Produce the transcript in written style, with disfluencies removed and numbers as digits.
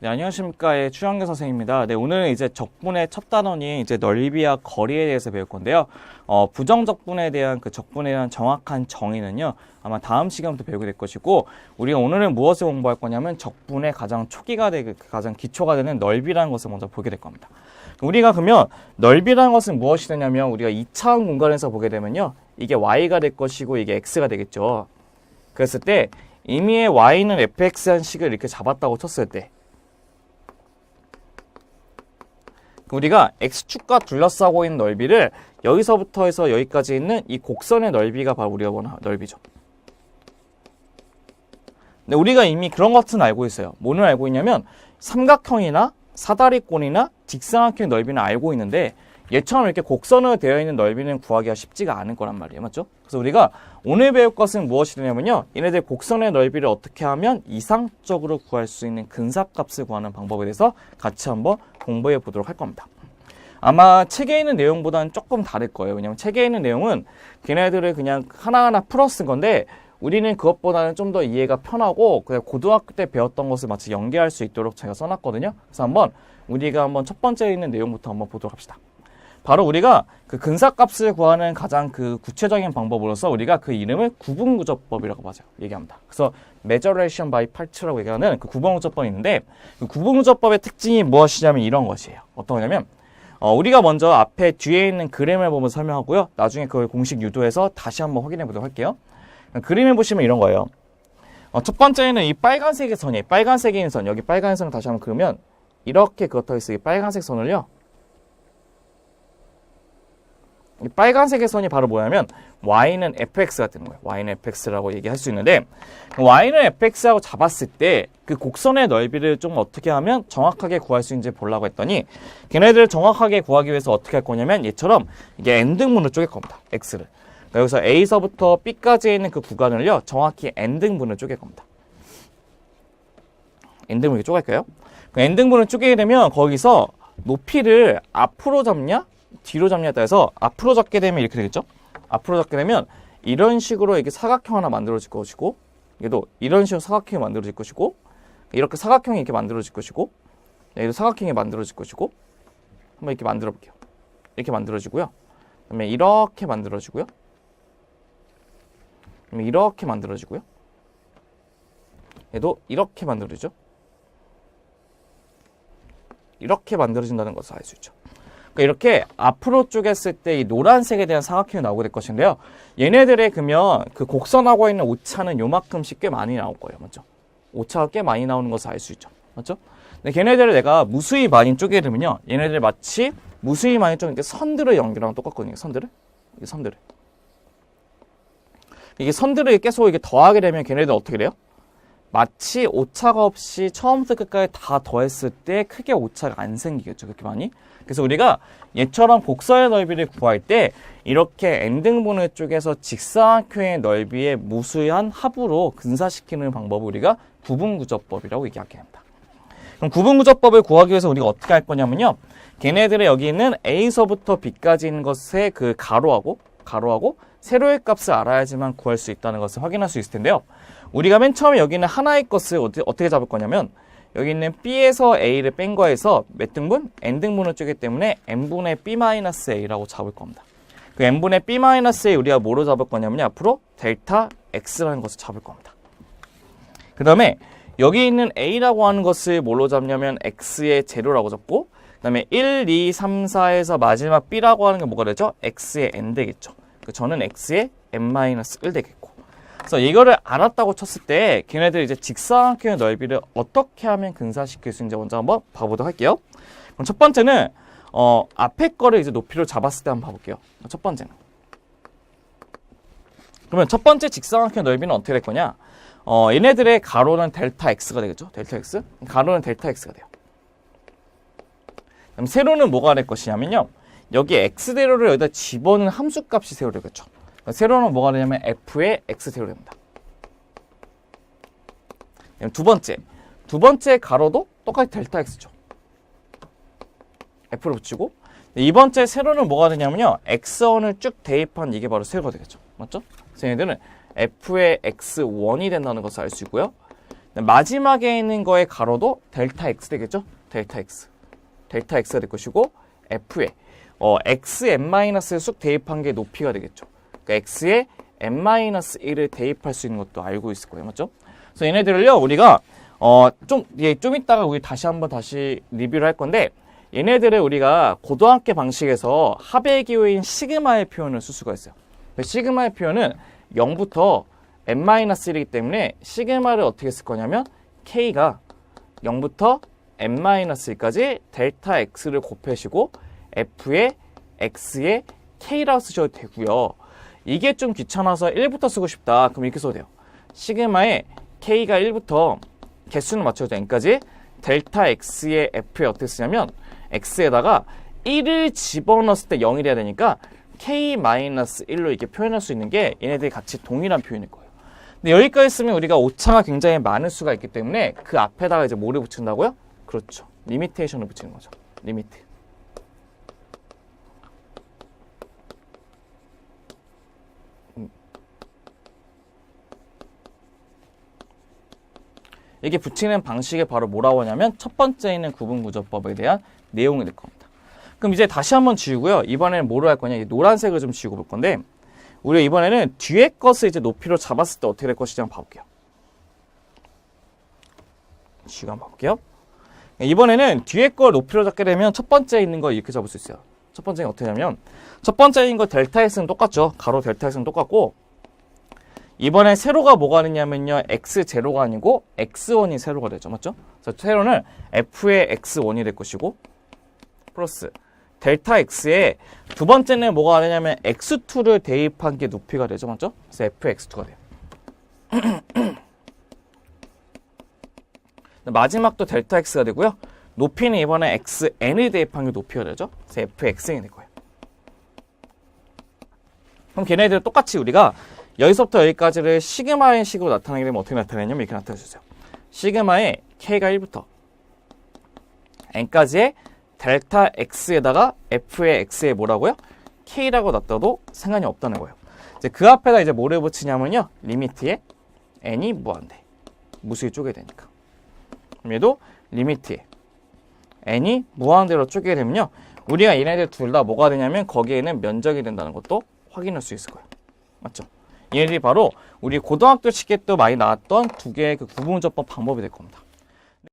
네, 안녕하십니까. 추영규 선생님입니다. 네, 오늘은 이제 적분의 첫 단원인 이제 넓이와 거리에 대해서 배울 건데요. 부정적분에 대한 그 적분에 대한 정확한 정의는요, 아마 다음 시간부터 배우게 될 것이고, 우리가 오늘은 무엇을 공부할 거냐면 적분의 가장 초기가 되고 가장 기초가 되는 넓이라는 것을 먼저 보게 될 겁니다. 우리가 그러면 넓이라는 것은 무엇이 되냐면 우리가 2차원 공간에서 보게 되면요, 이게 y가 될 것이고 이게 x가 되겠죠. 그랬을 때 임의의 y는 fx한 식을 이렇게 잡았다고 쳤을 때 우리가 x축과 둘러싸고 있는 넓이를 여기서부터 해서 여기까지 있는 이 곡선의 넓이가 바로 우리가 원하는 넓이죠. 근데 우리가 이미 그런 것은 알고 있어요. 뭐를 알고 있냐면 삼각형이나 사다리꼴이나 직사각형의 넓이는 알고 있는데 얘처럼 이렇게 곡선으로 되어 있는 넓이는 구하기가 쉽지가 않을 거란 말이에요. 맞죠? 그래서 우리가 오늘 배울 것은 무엇이 되냐면요. 얘네들 곡선의 넓이를 어떻게 하면 이상적으로 구할 수 있는 근사값을 구하는 방법에 대해서 같이 한번 공부해 보도록 할 겁니다. 아마 책에 있는 내용보다는 조금 다를 거예요. 왜냐면 책에 있는 내용은 걔네들을 그냥 하나하나 풀어 쓴 건데 우리는 그것보다는 좀 더 이해가 편하고 그냥 고등학교 때 배웠던 것을 마치 연계할 수 있도록 제가 써놨거든요. 그래서 우리가 한번 첫 번째 있는 내용부터 한번 보도록 합시다. 바로 우리가 그 근사값을 구하는 가장 그 구체적인 방법으로서 우리가 그 이름을 구분구조법이라고 얘기합니다. 그래서 Measuration by Part라고 얘기하는 그 구분구조법이 있는데 그 구분구조법의 특징이 무엇이냐면 이런 것이에요. 어떤 거냐면 우리가 먼저 앞에 뒤에 있는 그림을 보면서 설명하고요. 나중에 그걸 공식 유도해서 다시 한번 확인해 보도록 할게요. 그림을 보시면 이런 거예요. 첫 번째는 이 빨간색의 선이에요. 빨간색인 선, 여기 빨간색 선을 다시 한번 그리면 이렇게 그어떠 있어요. 이 빨간색 선을요. 이 빨간색의 선이 바로 뭐냐면 y는 fx가 되는 거예요. y는 fx라고 얘기할 수 있는데 y는 fx라고 잡았을 때 그 곡선의 넓이를 좀 어떻게 하면 정확하게 구할 수 있는지 보려고 했더니 걔네들을 정확하게 구하기 위해서 어떻게 할 거냐면 얘처럼 이게 n등분으로 쪼갤 겁니다. x를. 그러니까 여기서 a서부터 b까지 있는 그 구간을요. 정확히 n등분으로 쪼갤 겁니다. n등분을 쪼갤까요? 그 n등분을 쪼개게 되면 거기서 높이를 앞으로 잡냐? 뒤로 잡냐에 따라서 앞으로 잡게 되면 이렇게 되겠죠? 앞으로 잡게 되면 이런 식으로 이렇게 사각형 하나 만들어질 것이고 얘도 이런 식으로 사각형이 만들어질 것이고 이렇게 사각형이 이렇게 만들어질 것이고 얘도 사각형이 만들어질 것이고 한번 이렇게 만들어 볼게요. 이렇게 만들어지고요. 그다음에 이렇게 만들어지고요. 그다음에 이렇게 만들어지고요. 얘도 이렇게 만들어지죠. 이렇게 만들어진다는 것을 알 수 있죠. 이렇게 앞으로 쪼갰을 때 이 노란색에 대한 사각형이 나오게 될 것인데요. 얘네들의 그러면 그 곡선하고 있는 오차는 요만큼씩 꽤 많이 나올 거예요. 맞죠? 오차가 꽤 많이 나오는 것을 알 수 있죠. 맞죠? 근데 걔네들을 내가 무수히 많이 쪼개려면요. 얘네들 마치 무수히 많이 쪼개 선들을 연결하면 똑같거든요. 선들을. 이게 선들을. 이게 선들을 계속 이렇게 더하게 되면 걔네들 어떻게 돼요? 마치 오차가 없이 처음부터 끝까지 다 더했을 때 크게 오차가 안 생기겠죠. 그렇게 많이. 그래서 우리가 얘처럼 곡선의 넓이를 구할 때 이렇게 n등분을 쪼개서 직사각형의 넓이의 무수한 합으로 근사시키는 방법을 우리가 구분구조법이라고 얘기하게 합니다. 그럼 구분구조법을 구하기 위해서 우리가 어떻게 할 거냐면요. 걔네들의 여기 있는 a서부터 b까지 있는 것의 그 가로하고 세로의 값을 알아야지만 구할 수 있다는 것을 확인할 수 있을 텐데요. 우리가 맨 처음에 여기 있는 하나의 것을 어떻게 잡을 거냐면 여기 있는 b에서 a를 뺀 거에서 몇 등분? n등분을 쪼개기 때문에 n분의 b-a라고 잡을 겁니다. 그 n분의 b-a 우리가 뭐로 잡을 거냐면 앞으로 델타 x라는 것을 잡을 겁니다. 그 다음에 여기 있는 a라고 하는 것을 뭐로 잡냐면 x의 제로라고 잡고 그 다음에 1, 2, 3, 4에서 마지막 b라고 하는 게 뭐가 되죠? x의 n 되겠죠. 저는 x의 n-1 되겠고 그래서 이거를 알았다고 쳤을 때 걔네들 이제 직사각형의 넓이를 어떻게 하면 근사시킬 수 있는지 먼저 한번 봐보도록 할게요. 그럼 첫 번째는 앞에 거를 이제 높이로 잡았을 때 한번 봐볼게요. 첫 번째는 그러면 첫 번째 직사각형의 넓이는 어떻게 될 거냐? 얘네들의 가로는 델타 x가 되겠죠. 델타 x 가로는 델타 x가 돼요. 그럼 세로는 뭐가 될 것이냐면요. 여기 x대로를 여기다 집어넣은 함수값이 세로 되겠죠. 세로는 뭐가 되냐면 f의 x세로 됩니다. 두 번째 가로도 똑같이 델타 x죠. f를 붙이고 이 번째 세로는 뭐가 되냐면요. x원을 쭉 대입한 이게 바로 세로가 되겠죠. 맞죠? 그래서 얘네들은 f의 x1이 된다는 것을 알 수 있고요. 마지막에 있는 거의 가로도 델타 x 되겠죠? 델타 x. 델타 x가 될 것이고 f에 xn-을 쑥 대입한 게 높이가 되겠죠. 그러니까 x에 n-1을 대입할 수 있는 것도 알고 있을 거예요. 맞죠? 그래서 얘네들을요, 우리가 좀 이따가 우리 다시 리뷰를 할 건데, 얘네들을 우리가 고등학교 방식에서 합의 기호인 시그마의 표현을 쓸 수가 있어요. 시그마의 표현은 0부터 n-1이기 때문에 시그마를 어떻게 쓸 거냐면 k가 0부터 n-1까지 델타 x를 곱해시고 f의 x의 k라고 쓰셔도 되고요. 이게 좀 귀찮아서 1부터 쓰고 싶다. 그럼 이렇게 써도 돼요. 시그마의 k가 1부터 개수는 맞춰서 n까지 델타 x의 f에 어떻게 쓰냐면 x에다가 1을 집어넣었을 때 0이 돼야 되니까 k-1로 이렇게 표현할 수 있는 게 얘네들이 같이 동일한 표현일 거예요. 근데 여기까지 쓰면 우리가 오차가 굉장히 많을 수가 있기 때문에 그 앞에다가 이제 뭐를 붙인다고요? 그렇죠. 리미테이션을 붙이는 거죠. 리미트. 이게 붙이는 방식이 바로 뭐라고 하냐면 첫 번째 있는 구분구조법에 대한 내용이 될 겁니다. 그럼 이제 다시 한번 지우고요. 이번에는 뭐로 할 거냐? 노란색을 좀 지우고 볼 건데, 우리가 이번에는 뒤에 것을 이제 높이로 잡았을 때 어떻게 될 것인지 한번 봐볼게요. 지우고 한번 봐볼게요. 이번에는 뒤에 걸 높이로 잡게 되면 첫 번째 있는 거 이렇게 잡을 수 있어요. 첫 번째는 어떻게 하냐면, 첫 번째 있는 거 델타 x는 똑같죠. 가로 델타 x는 똑같고, 이번에 세로가 뭐가 되냐면요, x0가 아니고 x1이 세로가 되죠. 맞죠? 그래서 세로는 f의 x1이 될 것이고, 플러스 델타 x에 두 번째는 뭐가 되냐면 x2를 대입한 게 높이가 되죠. 맞죠? 그래서 f의 x2가 돼요. 마지막도 델타 x가 되고요. 높이는 이번에 xn을 대입한 게 높이가 되죠. 그래서 f의 xn이 될 거예요. 그럼 걔네들 똑같이 우리가 여기서부터 여기까지를 시그마의 식으로 나타나게 되면 어떻게 나타내냐면 이렇게 나타내주세요. 시그마의 k가 1부터 n까지의 델타 x에다가 f의 x에 뭐라고요? k라고 놨다도 상관이 없다는 거예요. 이제 그 앞에다 이제 뭐를 붙이냐면요, 리미트에 n이 무한대. 무수히 쪼개 되니까. 그럼 얘도 리미트에 n이 무한대로 쪼개게 되면요, 우리가 얘네들 둘 다 뭐가 되냐면 거기에는 면적이 된다는 것도 확인할 수 있을 거예요. 맞죠? 얘네들이 바로 우리 고등학교 시기에 또 많이 나왔던 두 개의 그 구분구조법 방법이 될 겁니다.